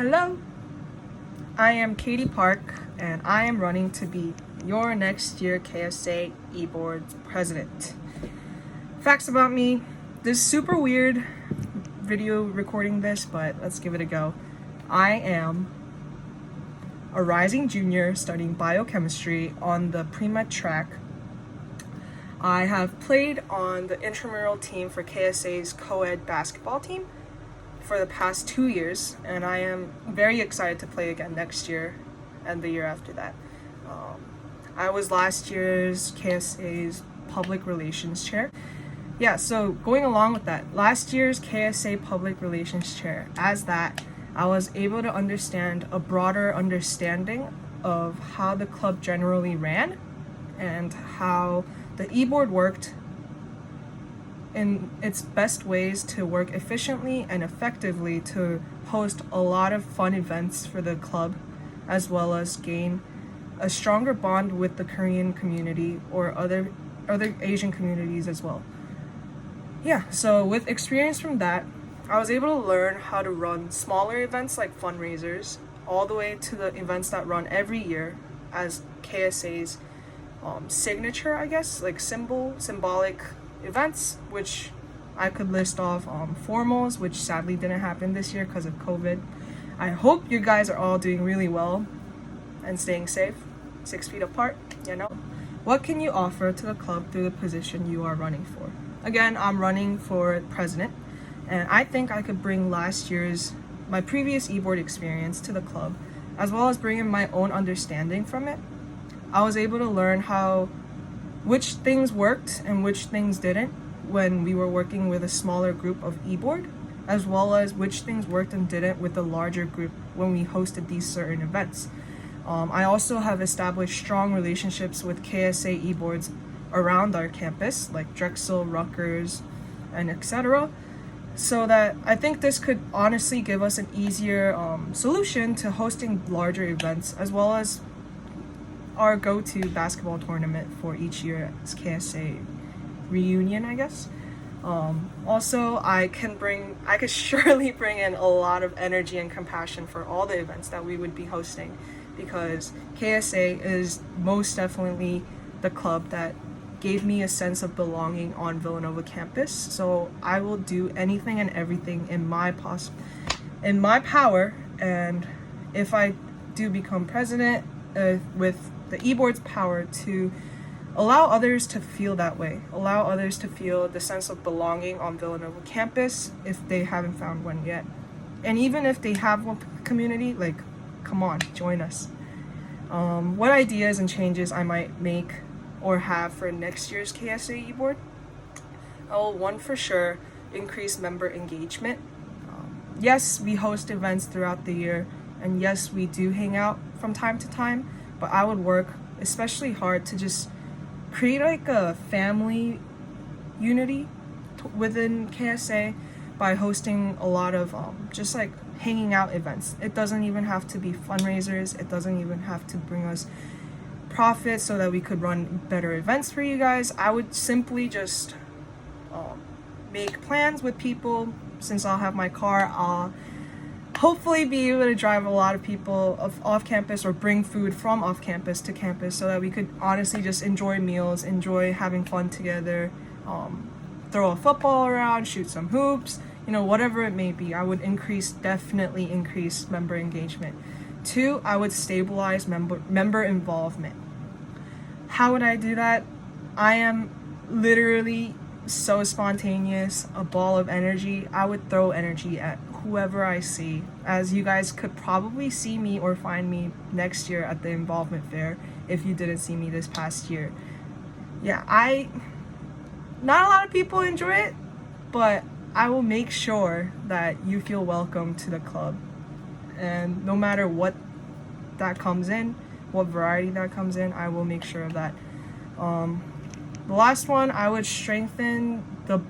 Hello, I am Katie Park and I am running to be your next year KSA Eboard president. Facts about me, this is super weird video recording this, but let's give it a go. I am a rising junior studying biochemistry on the pre-med track. I have played on the intramural team for KSA's co-ed basketball team for the past 2 years, and I am very excited to play again next year and the year after that. I was last year's KSA's public relations chair. Yeah, so going along with that, last year's KSA public relations chair, as that, I was able to understand a broader understanding of how the club generally ran and how the e-board worked in its best ways to work efficiently and effectively to host a lot of fun events for the club, as well as gain a stronger bond with the Korean community or other Asian communities as well. Yeah, so with experience from that, I was able to learn how to run smaller events like fundraisers, all the way to the events that run every year as KSA's signature, I guess, like symbolic events, which I could list off formals, which sadly didn't happen this year because of COVID. I hope you guys are all doing really well and staying safe, 6 feet apart, you know. What can you offer to the club through the position you are running for? Again, I'm running for president, and I think I could bring my previous e-board experience to the club, as well as bring in my own understanding from it. I was able to learn which things worked and which things didn't when we were working with a smaller group of e-board, as well as which things worked and didn't with the larger group when we hosted these certain events. I also have established strong relationships with KSA e-boards around our campus, like Drexel, Rutgers, and etc. So that I think this could honestly give us an easier solution to hosting larger events, as well as our go-to basketball tournament for each year's KSA reunion, I guess. Also, I could surely bring in a lot of energy and compassion for all the events that we would be hosting, because KSA is most definitely the club that gave me a sense of belonging on Villanova campus. So I will do anything and everything in my power, and if I do become president, with the e-board's power, to allow others to feel that way, allow others to feel the sense of belonging on Villanova campus if they haven't found one yet. And even if they have one community, like, come on, join us. What ideas and changes I might make or have for next year's KSA e-board? One for sure, increase member engagement. Yes, we host events throughout the year, and yes, we do hang out from time to time, but I would work especially hard to just create like a family unity within KSA by hosting a lot of just like hanging out events. It doesn't even have to be fundraisers. It doesn't even have to bring us profit so that we could run better events for you guys. I would simply just make plans with people. Since I'll have my car, I'll hopefully be able to drive a lot of people off campus or bring food from off campus to campus so that we could honestly just enjoy meals, enjoy having fun together, throw a football around, shoot some hoops, whatever it may be. I would definitely increase member engagement. 2, I would stabilize member involvement. How would I do that? I am literally so spontaneous, a ball of energy. I would throw energy at whoever I see, as you guys could probably see me or find me next year at the involvement fair if you didn't see me this past year. Yeah, not a lot of people enjoy it, but I will make sure that you feel welcome to the club, and no matter what that comes in, what variety that comes in, I will make sure of that. The last one, I would strengthen the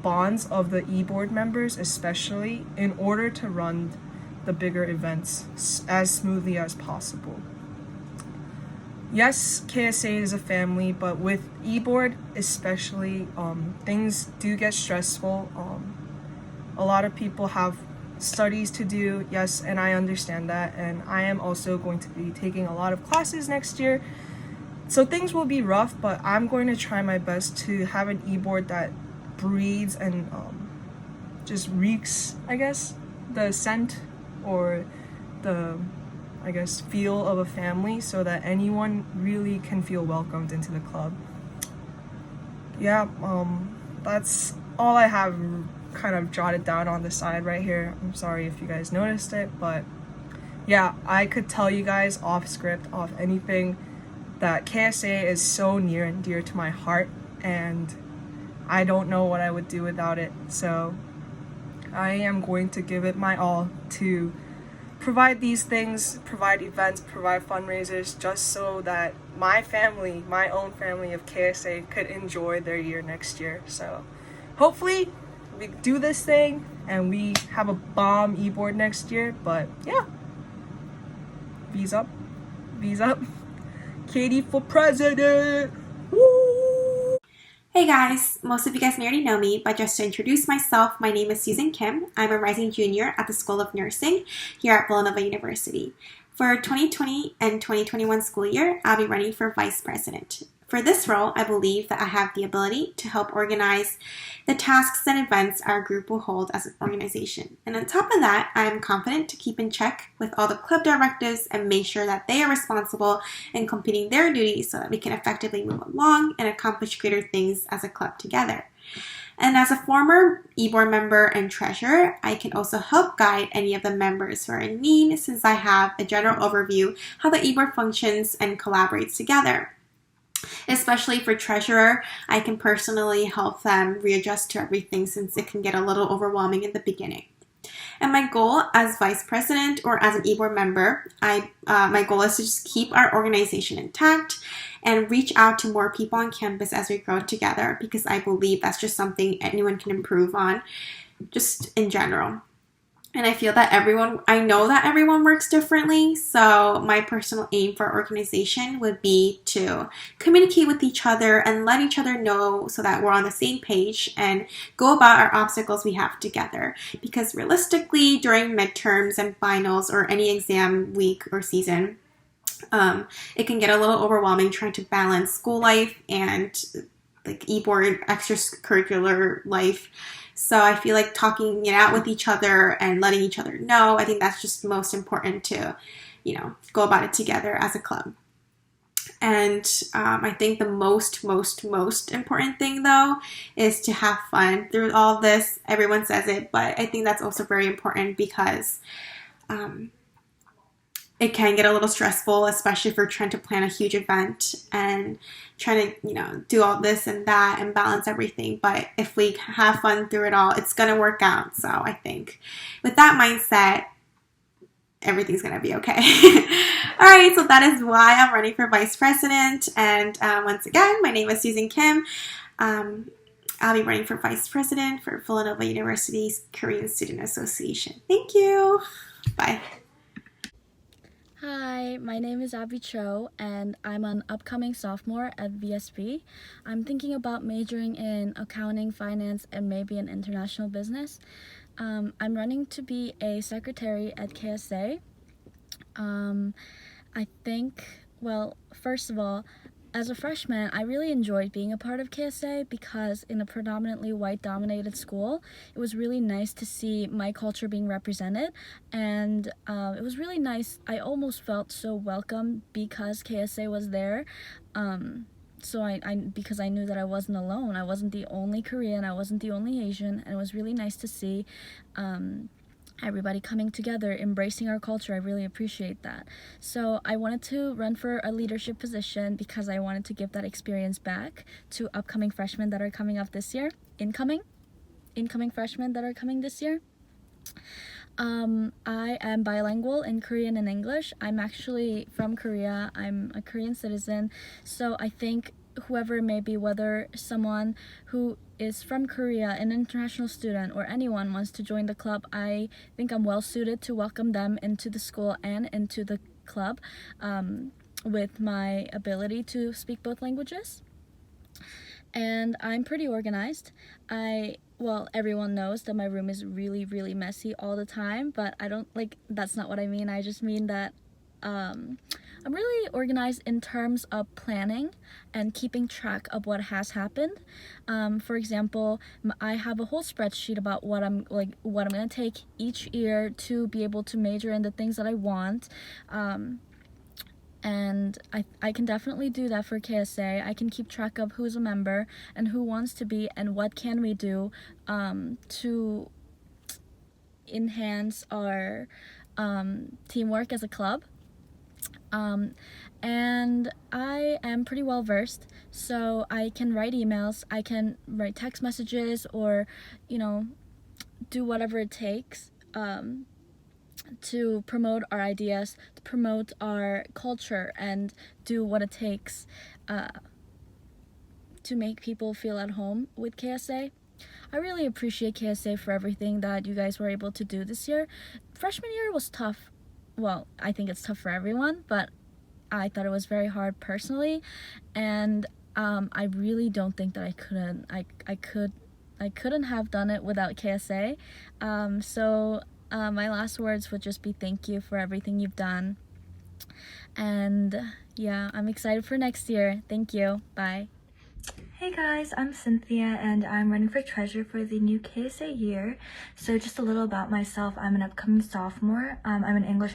bonds of the e-board members, especially in order to run the bigger events as smoothly as possible. Yes, KSA is a family, but with e-board especially, things do get stressful. A lot of people have studies to do, yes, and I understand that. And I am also going to be taking a lot of classes next year. So things will be rough, but I'm going to try my best to have an e-board that breathes and just reeks, I guess, the scent or the, I guess, feel of a family, so that anyone really can feel welcomed into the club. Yeah, that's all I have kind of jotted down on the side right here. I'm sorry if you guys noticed it, but yeah, I could tell you guys off script, off anything, that KSA is so near and dear to my heart, and I don't know what I would do without it. So I am going to give it my all to provide these things, provide events, provide fundraisers, just so that my family, my own family of KSA, could enjoy their year next year. So hopefully we do this thing and we have a bomb e-board next year. But yeah, V's up, V's up. Katie for president. Woo! Hey guys, most of you guys may already know me, but just to introduce myself, my name is Susan Kim. I'm a rising junior at the School of Nursing here at Villanova University. For 2020 and 2021 school year, I'll be running for vice president. For this role, I believe that I have the ability to help organize the tasks and events our group will hold as an organization. And on top of that, I am confident to keep in check with all the club directives and make sure that they are responsible in completing their duties so that we can effectively move along and accomplish greater things as a club together. And as a former Eboard member and treasurer, I can also help guide any of the members who are in need, since I have a general overview how the Eboard functions and collaborates together. Especially for treasurer, I can personally help them readjust to everything, since it can get a little overwhelming in the beginning. And my goal as vice president or as an Eboard member, my goal is to just keep our organization intact and reach out to more people on campus as we grow together, because I believe that's just something anyone can improve on, just in general. And I feel that I know that everyone works differently, so my personal aim for our organization would be to communicate with each other and let each other know so that we're on the same page and go about our obstacles we have together. Because realistically, during midterms and finals or any exam week or season, it can get a little overwhelming trying to balance school life and like e-board extracurricular life. So I feel like talking it out with each other and letting each other know, I think that's just most important to, go about it together as a club. And I think the most important thing, though, is to have fun through all of this. Everyone says it, but I think that's also very important, because it can get a little stressful, especially if we're trying to plan a huge event and trying to, do all this and that and balance everything. But if we have fun through it all, it's going to work out. So I think with that mindset, everything's going to be okay. All right, so that is why I'm running for vice president. And once again, my name is Susan Kim. I'll be running for vice president for Villanova University's Korean Student Association. Thank you. Bye. Hi, my name is Abby Cho, and I'm an upcoming sophomore at VSB. I'm thinking about majoring in accounting, finance, and maybe in international business. I'm running to be a secretary at KSA. I think, first of all, as a freshman, I really enjoyed being a part of KSA, because in a predominantly white-dominated school, it was really nice to see my culture being represented, and it was really nice. I almost felt so welcome because KSA was there. Because I knew that I wasn't alone. I wasn't the only Korean, I wasn't the only Asian, and it was really nice to see everybody coming together, embracing our culture. I really appreciate that. So I wanted to run for a leadership position because I wanted to give that experience back to upcoming freshmen that are coming up this year. Incoming freshmen that are coming this year. I am bilingual in Korean and English. I'm actually from Korea. I'm a Korean citizen. So I think whoever it may be, whether someone who is from Korea, an international student, or anyone wants to join the club, I think I'm well suited to welcome them into the school and into the club with my ability to speak both languages. and I'm pretty organized. Well, everyone knows that my room is really, really messy all the time, but I don't, like, that's not what I mean. I just mean that I'm really organized in terms of planning and keeping track of what has happened. For example, I have a whole spreadsheet about what I'm gonna take each year to be able to major in the things that I want. And I can definitely do that for KSA. I can keep track of who's a member and who wants to be and what can we do to enhance our teamwork as a club. And I am pretty well versed, so I can write emails, I can write text messages, or, do whatever it takes to promote our ideas, to promote our culture, and do what it takes to make people feel at home with KSA. I really appreciate KSA for everything that you guys were able to do this year. Freshman year was tough. Well, I think it's tough for everyone, but I thought it was very hard personally, and I really don't think that I couldn't have done it without KSA. So my last words would just be thank you for everything you've done. And yeah, I'm excited for next year. Thank you. Bye. Hey guys, I'm Cynthia and I'm running for treasurer for the new KSA year. So just a little about myself. I'm an upcoming sophomore. I'm an English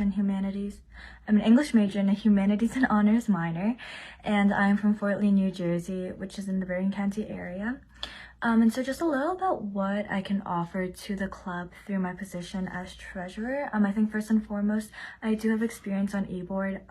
major and a humanities and honors minor, and I'm from Fort Lee, New Jersey, which is in the Bergen County area. And so just a little about what I can offer to the club through my position as treasurer. I think first and foremost, I do have experience on Eboard.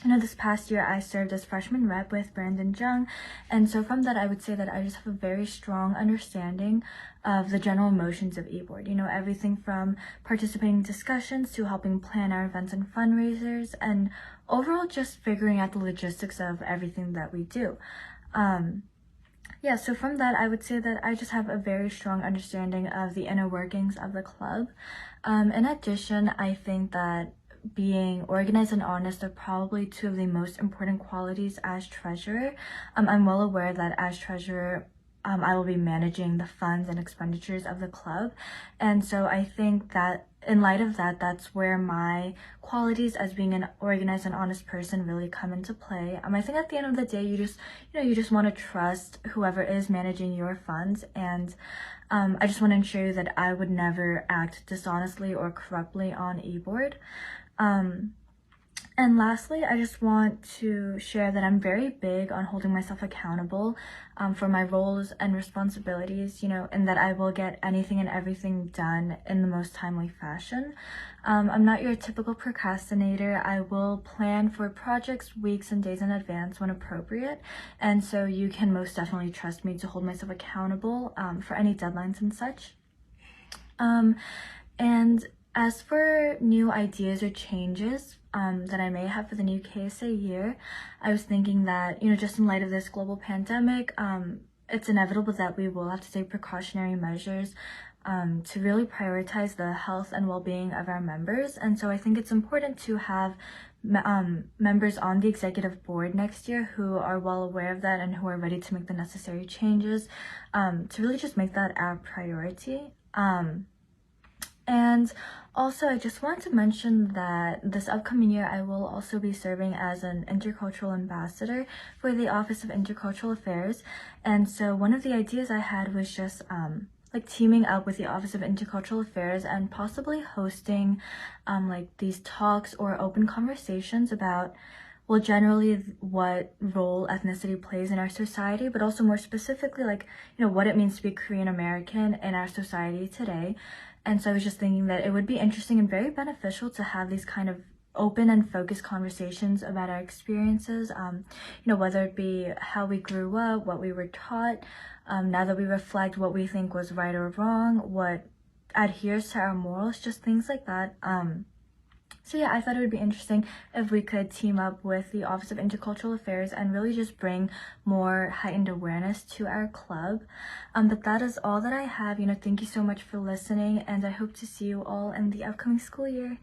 This past year I served as freshman rep with Brandon Jung, and so from that I would say that I just have a very strong understanding of the general motions of Eboard. Everything from participating in discussions to helping plan our events and fundraisers, and overall just figuring out the logistics of everything that we do. So from that, I would say that I just have a very strong understanding of the inner workings of the club. In addition, I think that being organized and honest are probably two of the most important qualities as treasurer. I'm well aware that as treasurer, I will be managing the funds and expenditures of the club. And so I think that in light of that, that's where my qualities as being an organized and honest person really come into play. I think at the end of the day, you just want to trust whoever is managing your funds. And I just want to ensure you that I would never act dishonestly or corruptly on Eboard. And lastly, I just want to share that I'm very big on holding myself accountable for my roles and responsibilities, and that I will get anything and everything done in the most timely fashion. I'm not your typical procrastinator. I will plan for projects weeks and days in advance when appropriate, and so you can most definitely trust me to hold myself accountable for any deadlines and such. And as for new ideas or changes that I may have for the new KSA year, I was thinking that, just in light of this global pandemic, it's inevitable that we will have to take precautionary measures to really prioritize the health and well-being of our members. And so I think it's important to have members on the executive board next year who are well aware of that and who are ready to make the necessary changes to really just make that our priority. And also, I just want to mention that this upcoming year, I will also be serving as an intercultural ambassador for the Office of Intercultural Affairs. And so one of the ideas I had was just teaming up with the Office of Intercultural Affairs and possibly hosting these talks or open conversations about, well, generally what role ethnicity plays in our society, but also more specifically, what it means to be Korean American in our society today. And so I was just thinking that it would be interesting and very beneficial to have these kind of open and focused conversations about our experiences, whether it be how we grew up, what we were taught, now that we reflect what we think was right or wrong, what adheres to our morals, just things like that. So yeah, I thought it would be interesting if we could team up with the Office of Intercultural Affairs and really just bring more heightened awareness to our club. But that is all that I have. Thank you so much for listening, and I hope to see you all in the upcoming school year.